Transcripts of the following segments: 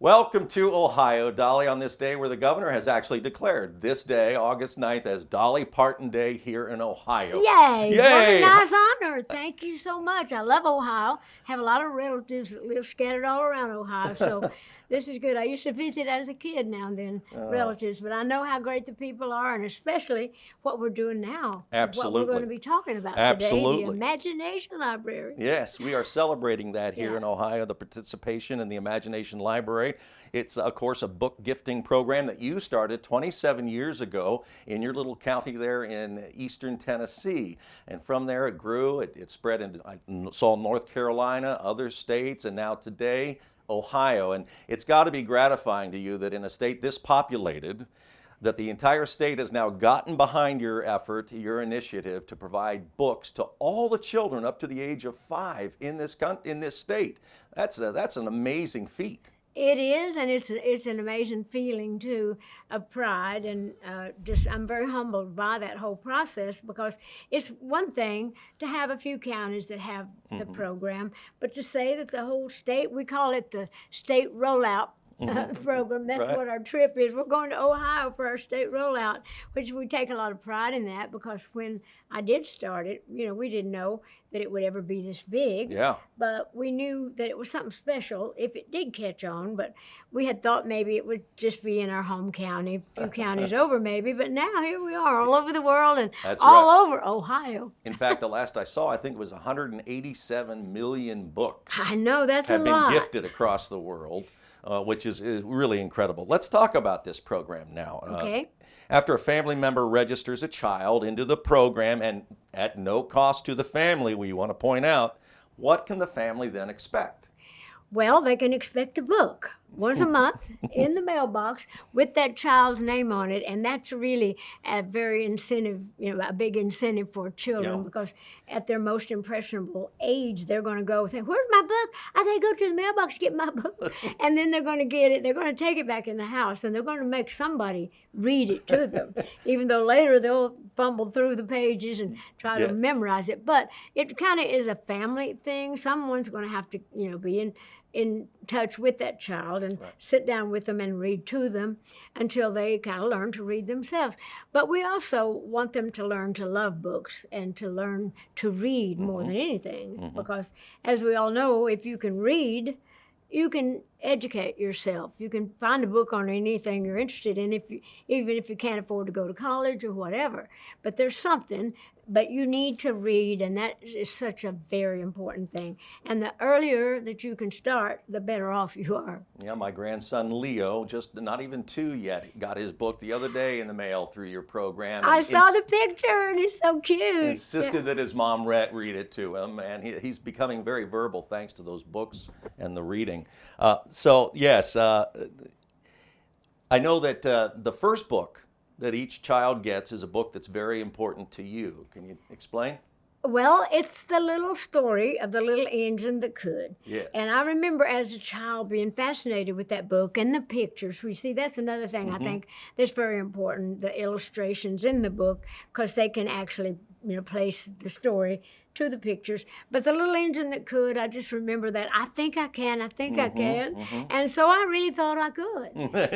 Welcome to Ohio, Dolly, on this day where the governor has actually declared this day, August 9th, as Dolly Parton Day here in Ohio. Yay! What a Yay! nice honor. Thank you so much. I love Ohio. Have a lot of relatives that live scattered all around Ohio, so this is good. I used to visit as a kid now and then, relatives, but I know how great the people are, and especially what we're doing now. Absolutely. What we're going to be talking about today, Absolutely. the Imagination Library. Yes, we are celebrating that here Yeah. in Ohio, the participation in the Imagination Library. It's, of course, a book gifting program that you started 27 years ago in your little county there in eastern Tennessee. And from there it grew, it spread into, I saw North Carolina, other states, and now today, Ohio. And it's got to be gratifying to you that in a state this populated, that the entire state has now gotten behind your effort, your initiative to provide books to all the children up to the age of 5 in this state. That's an amazing feat. It is, and it's an amazing feeling too of pride, and I'm very humbled by that whole process, because it's one thing to have a few counties that have the program, but to say that the whole state, we call it the state rollout program. That's Right. what our trip is. We're going to Ohio for our state rollout, which we take a lot of pride in that, because when I did start it, we didn't know that it would ever be this big. Yeah. But we knew that it was something special if it did catch on. But we had thought maybe it would just be in our home county, a few counties over maybe. But now here we are all over the world and That's all right. over Ohio. In fact, the last I saw, I think it was 187 million books I know, that's a have been lot. gifted across the world, which is really incredible. Let's talk about this program now. Okay. After a family member registers a child into the program, and at no cost to the family, we want to point out, what can the family then expect? Well, they can expect a book once a month in the mailbox with that child's name on it, and that's really a very incentive, a big incentive for children, Yeah. because at their most impressionable age, they're going to go think, "Where's my book? I got to go to the mailbox to get my book," and then they're going to get it. They're going to take it back in the house, and they're going to make somebody read it to them, even though later they'll fumble through the pages and try to Yes. memorize it. But it kind of is a family thing. Someone's going to have to, be in touch with that child and sit down with them and read to them until they kind of learn to read themselves. But we also want them to learn to love books and to learn to read more than anything, because as we all know, if you can read, you can educate yourself. You can find a book on anything you're interested in, even if you can't afford to go to college or whatever. But there's something, but you need to read, and that is such a very important thing. And the earlier that you can start, the better off you are. Yeah, my grandson Leo, just not even 2 yet, got his book the other day in the mail through your program. I and saw the picture, and it's so cute. insisted that his mom read it to him, and he's becoming very verbal thanks to those books and the reading. So yes, I know that the first book that each child gets is a book that's very important to you. Can you explain? Well, it's the little story of the little engine that could. Yeah. And I remember as a child being fascinated with that book and the pictures. We see that's another thing I think that's very important, the illustrations in the book, because they can actually, place the story to the pictures. But the little engine that could, I just remember that I think I can. And so I really thought I could.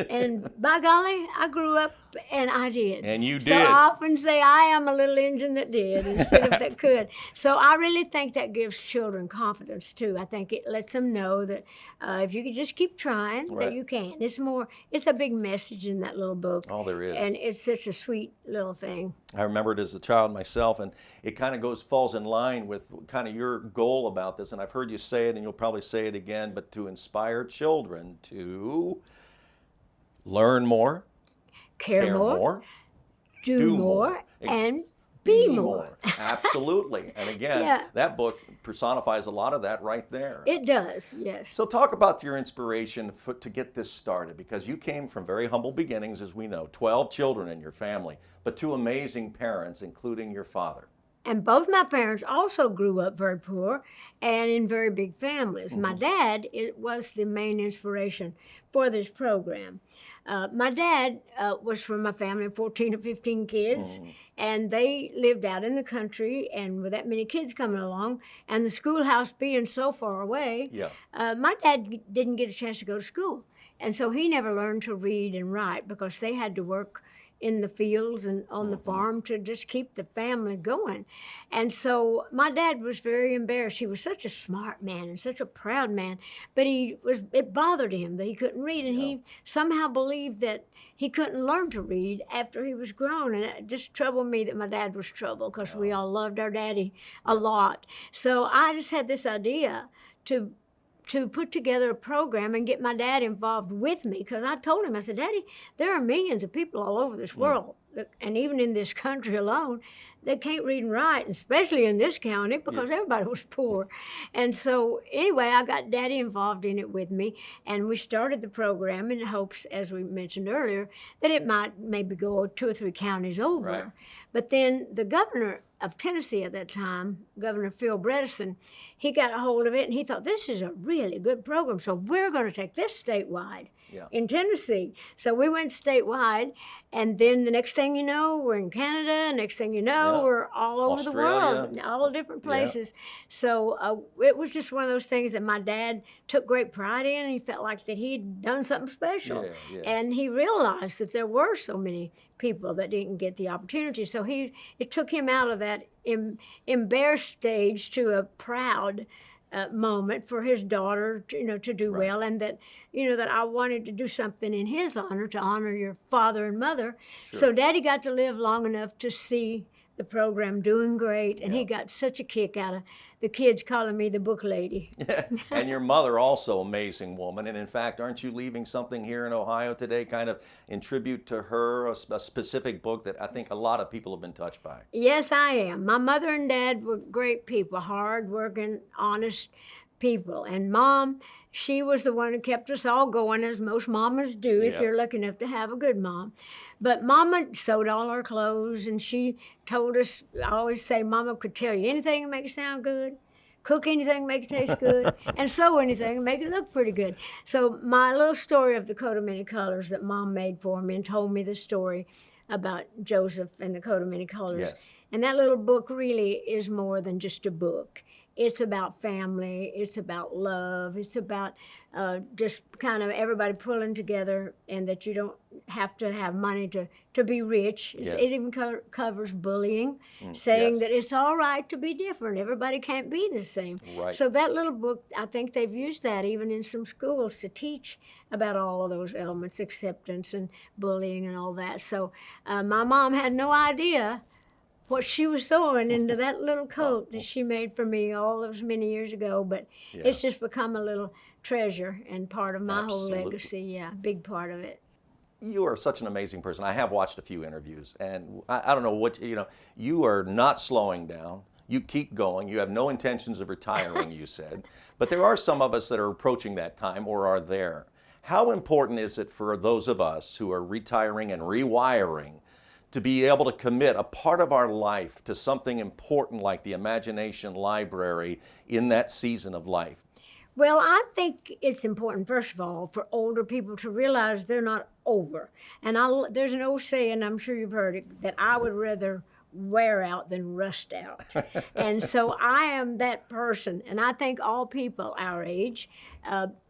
And by golly, I grew up and I did. And you So did. I often say I am a little engine that did instead of that could. So I really think that gives children confidence too. I think it lets them know that if you could just keep trying, Right. that you can. It's a big message in that little book. Oh, there is. And it's such a sweet little thing. I remember it as a child myself, and it kind of falls in line with kind of your goal about this, and I've heard you say it, and you'll probably say it again, but to inspire children to learn more, Care more, do more, and be more. Absolutely. And again, Yeah. that book personifies a lot of that right there. It does, yes. So talk about your inspiration to get this started, because you came from very humble beginnings, as we know, 12 children in your family, but 2 amazing parents, including your father. And both my parents also grew up very poor and in very big families. My dad was the main inspiration for this program. My dad was from a family of 14 or 15 kids, and they lived out in the country, and with that many kids coming along, and the schoolhouse being so far away, Yeah. my dad didn't get a chance to go to school. And so he never learned to read and write because they had to work in the fields and on the farm to just keep the family going. And so my dad was very embarrassed. He was such a smart man and such a proud man, but it bothered him that he couldn't read, and he somehow believed that he couldn't learn to read after he was grown. And it just troubled me that my dad was troubled because we all loved our daddy a lot. So I just had this idea to put together a program and get my dad involved with me, because I told him, I said, Daddy, there are millions of people all over this world, and even in this country alone, that can't read and write, and especially in this county because everybody was poor. And so anyway, I got Daddy involved in it with me, and we started the program in hopes, as we mentioned earlier, that it might maybe go 2 or 3 counties over. Right. But then the governor of Tennessee at that time, Governor Phil Bredesen, he got a hold of it and he thought, this is a really good program, so we're going to take this statewide in Tennessee. So we went statewide, and then the next thing you know, we're in Canada. Next thing you know, we're all over the world, all different places. So it was just one of those things that my dad took great pride in. He felt like that he'd done something special. And he realized that there were so many people that didn't get the opportunity. So it took him out of that embarrassed stage to a proud moment for his daughter, to do well, and that, that I wanted to do something in his honor, to honor your father and mother. So Daddy got to live long enough to see the program doing great, and he got such a kick out of the kids calling me the book lady. And your mother also amazing woman, and in fact, aren't you leaving something here in Ohio today kind of in tribute to her, a specific book that I think a lot of people have been touched by? Yes, I am. My mother and dad were great people, hard-working, honest people. And Mom, she was the one who kept us all going, as most mamas do, if you're lucky enough to have a good mom. But Mama sewed all our clothes, and she told us, I always say, Mama could tell you anything to make it sound good, cook anything to make it taste good, and sew anything to make it look pretty good. So my little story of the coat of many colors that Mom made for me and told me the story about Joseph and the coat of many colors. And that little book really is more than just a book. It's about family, it's about love, it's about just kind of everybody pulling together, and that you don't have to have money to be rich. It even covers bullying, saying that it's all right to be different. Everybody can't be the same. So that little book, I think they've used that even in some schools to teach about all of those elements, acceptance and bullying and all that. So my mom had no idea what she was sewing into that little coat that she made for me all those many years ago, but it's just become a little treasure and part of my whole legacy, big part of it. You are such an amazing person. I have watched a few interviews, and I don't know what, you are not slowing down. You keep going. You have no intentions of retiring, you said, but there are some of us that are approaching that time or are there. How important is it for those of us who are retiring and rewiring to be able to commit a part of our life to something important like the Imagination Library in that season of life? Well, I think it's important, first of all, for older people to realize they're not over. And there's an old saying, I'm sure you've heard it, that I would rather wear out than rust out. And so I am that person. And I think all people our age,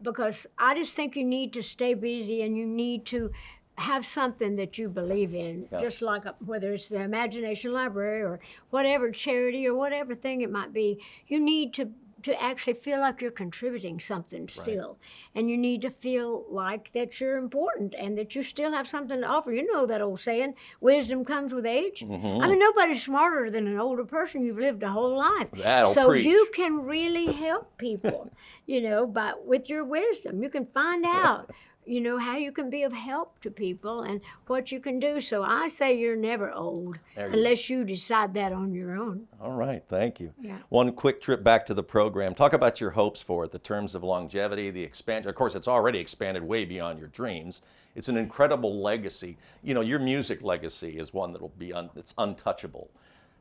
because I just think you need to stay busy and you need to have something that you believe in, just like whether it's the Imagination Library or whatever charity or whatever thing it might be. You need to actually feel like you're contributing something still. And you need to feel like that you're important and that you still have something to offer. You know that old saying, wisdom comes with age. I mean, nobody's smarter than an older person. You've lived a whole life. So you can really help people, with your wisdom. You can find out how you can be of help to people and what you can do. So I say you're never old unless you decide that on your own. All right, thank you. One quick trip back to the program. Talk about your hopes for it, the terms of longevity, the expansion. Of course, it's already expanded way beyond your dreams. It's an incredible legacy. Your music legacy is one that will be it's untouchable.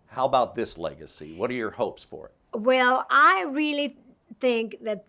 How about this legacy? What are your hopes for it? Well, I really think that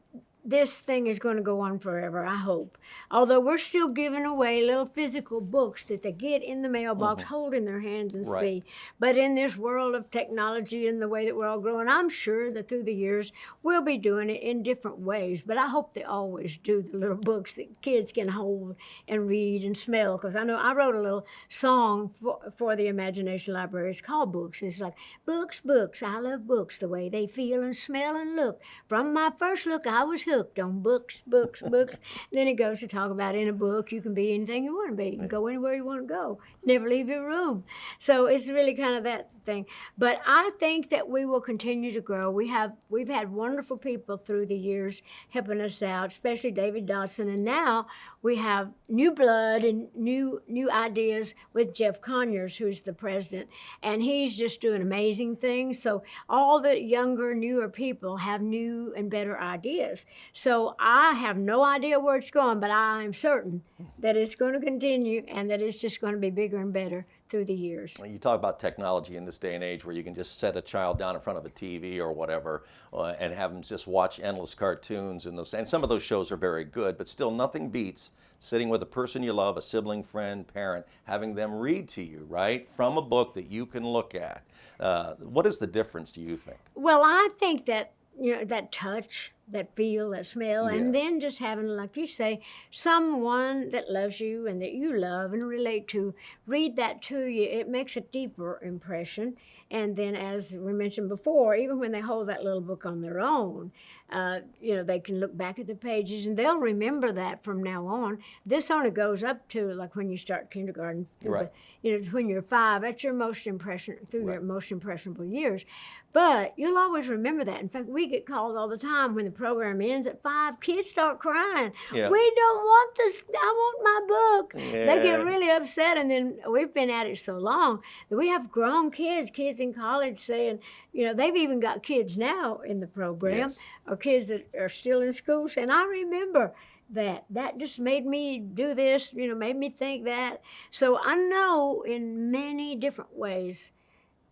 this thing is going to go on forever, I hope. Although we're still giving away little physical books that they get in the mailbox, hold in their hands and Right. see. But in this world of technology and the way that we're all growing, I'm sure that through the years we'll be doing it in different ways. But I hope they always do the little books that kids can hold and read and smell. Because I know I wrote a little song for the Imagination Library. It's called Books. It's like, books, books, I love books, the way they feel and smell and look. From my first look, I was hooked on books, books, books. Then it goes to talk about in a book, you can be anything you want to be. You can go anywhere you want to go. Never leave your room. So it's really kind of that thing. But I think that we will continue to grow. We've had wonderful people through the years helping us out, especially David Dodson. And now we have new blood and new ideas with Jeff Conyers, who's the president. And he's just doing amazing things. So all the younger, newer people have new and better ideas. So I have no idea where it's going, but I'm certain that it's going to continue and that it's just going to be bigger and better through the years. You talk about technology in this day and age where you can just set a child down in front of a TV or whatever and have them just watch endless cartoons and some of those shows are very good, but still nothing beats sitting with a person you love, a sibling, friend, parent, having them read to you, right, from a book that you can look at. What is the difference, do you think? Well, I think that, that touch, that feel, that smell, and then just having, like you say, someone that loves you and that you love and relate to, read that to you. It makes a deeper impression. And then, as we mentioned before, even when they hold that little book on their own, they can look back at the pages and they'll remember that from now on. This only goes up to like when you start kindergarten, Right. When you're 5, that's your most your most impressionable years. But you'll always remember that. In fact, we get calls all the time when the program ends at 5. Kids start crying. Yeah. We don't want this. I want my book. Yeah. They get really upset. And then we've been at it so long that we have grown kids in college saying, they've even got kids now in the program, Yes. or kids that are still in school saying, I remember that just made me do this, made me think that. So I know in many different ways,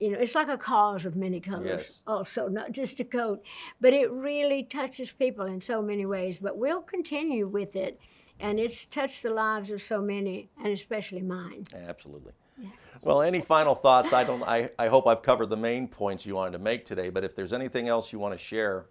it's like a cause of many colors. Yes. Also, not just a coat, but it really touches people in so many ways. But we'll continue with it, and it's touched the lives of so many, and especially mine. Absolutely. Yeah. Well, any final thoughts? I hope I've covered the main points you wanted to make today, but if there's anything else you want to share,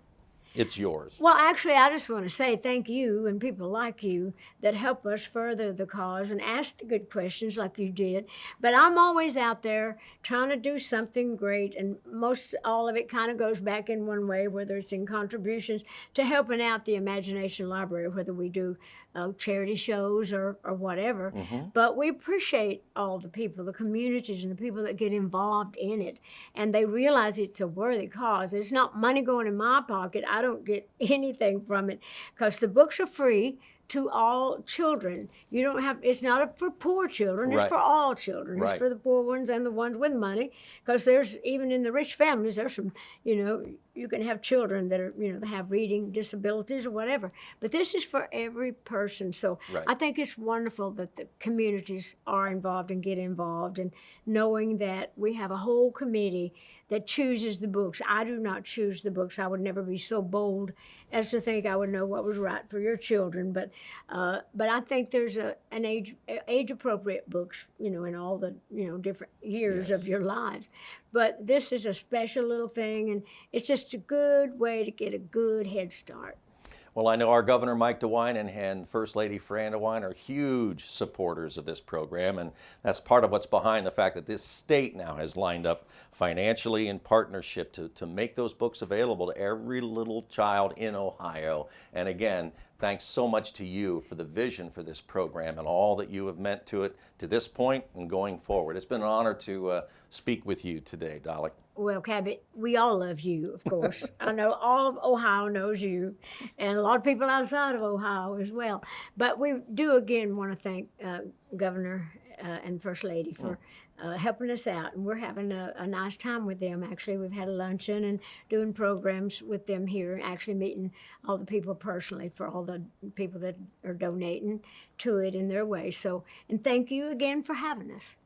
it's yours. Well, actually, I just want to say thank you and people like you that help us further the cause and ask the good questions like you did. But I'm always out there trying to do something great, and most all of it kind of goes back in one way, whether it's in contributions to helping out the Imagination Library, whether we do charity shows or whatever. But we appreciate all the people, the communities, and the people that get involved in it. And they realize it's a worthy cause. It's not money going in my pocket. I don't get anything from it because the books are free to all children. You don't have, it's not for poor children, Right. it's for all children. Right. It's for the poor ones and the ones with money, because there's, even in the rich families, there's some, you can have children that are, that have reading disabilities or whatever. But this is for every person. So Right. I think it's wonderful that the communities are involved and get involved, and knowing that we have a whole committee that chooses the books. I do not choose the books. I would never be so bold as to think I would know what was right for your children. But I think there's an age appropriate books, in all the different years Yes. of your lives. But this is a special little thing, and it's just a good way to get a good head start. Well, I know our Governor Mike DeWine and First Lady Fran DeWine are huge supporters of this program, and that's part of what's behind the fact that this state now has lined up financially in partnership to make those books available to every little child in Ohio. And again, thanks so much to you for the vision for this program and all that you have meant to it to this point and going forward. It's been an honor to speak with you today, Dolly. Well, Cabot, we all love you, of course. I know all of Ohio knows you, and a lot of people outside of Ohio as well. But we do again want to thank Governor and First Lady for helping us out. And we're having a nice time with them, actually. We've had a luncheon and doing programs with them here, and actually meeting all the people personally for all the people that are donating to it in their way. So, and thank you again for having us.